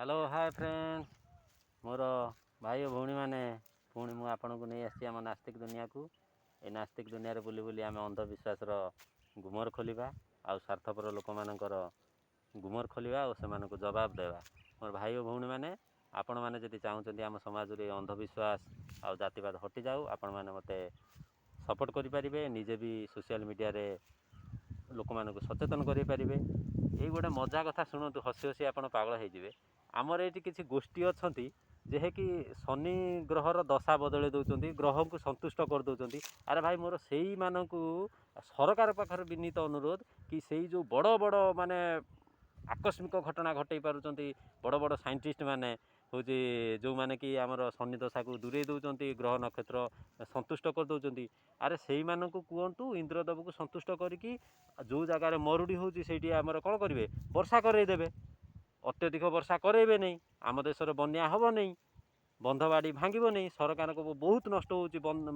Hello hi friends मोर भाई भौणी मैंने पुणी मु आपन को नहीं आसी आम नास्तिक दुनिया को ये नास्तिक दुनिया बुली बुली आम अंधविश्वास गुमर खोलिबा आ स्वार्थपर लोक मानकर गुमर खोलिबा और से जवाब देवा। मोर भाई और भौणी मैंने आपण मैंने जदि चाहते आम समाज रे अंधविश्वास आ जातिवाद हटि जाऊ आपण मैंने मते सपोर्ट करें निजे भी सोशल मीडिया रे लोक मानक सचेतन करें। ये गोटे मजा कथा शुणु हसी हसी आप पागल हो आमर ये किसी गोष्ठी अच्छा जे कि शनि ग्रहर दशा बदल दौरान ग्रह को संतुष्ट कर दौरान। अरे भाई मोर से मानू सरकार पाखर विनीत अनुरोध कि से जो बड़ बड़ माने आकस्मिक घटना घटई पार्टी बड़ बड़ साइंटिस्ट माने हूँ जो मैंने कि आमर शनि दशा को दूरे दौरान ग्रह नक्षत्र संतुष्ट कर दौरान। अरे से मानू कहतु इंद्रदेव को संतुष्ट करी जो जगार मरुड़ी होती आमर कौन करेंगे वर्षा करईदेवे। अत्यधिक वर्षा करेबे नहीं आम देशर बन्या हम नहीं बंधवाड़ी भांगब नहीं सरकार को बहुत नष्ट हो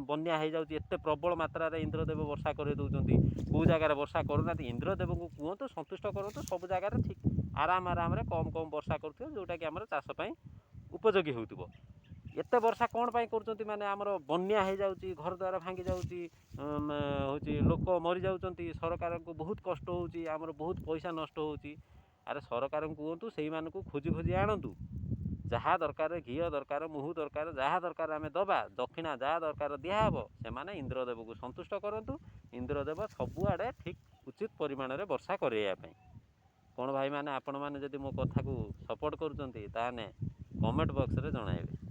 बन्या हो जाए एत प्रबल मात्रा इंद्रदेव वर्षा कर दौरान कौ जगार वर्षा करूना इंद्रदेव को कहतु संतुष्ट करूँ सब जगार ठीक आराम आराम कम कम वर्षा करुवे जोटा कि आम चाषपाई उपयोगी हो। एत वर्षा कौन पाई कर माने आमर बन्या हो जाऊँगी घर द्वार भांगी जाऊँगी हूँ लोक मरी जाऊँच सरकार को बहुत कष्ट होमर बहुत पैसा नष्ट हो। अरे सरकार कहतु से खोजी खोजी आणतु जहाँ दरकार घी दरकार मुहु दरकार जहाँ दरकार आम दबा दक्षिणा जहाँ दरकार दिहब से इंद्रदेव को संतुष्ट करूँ इंद्रदेव सबुआड़े ठीक उचित परिमाण में वर्षा करवाई। कौन भाई मैंने आपण मैंने जदि मो कथा को सपोर्ट करुँच कमेंट बॉक्स रे जणाइबे।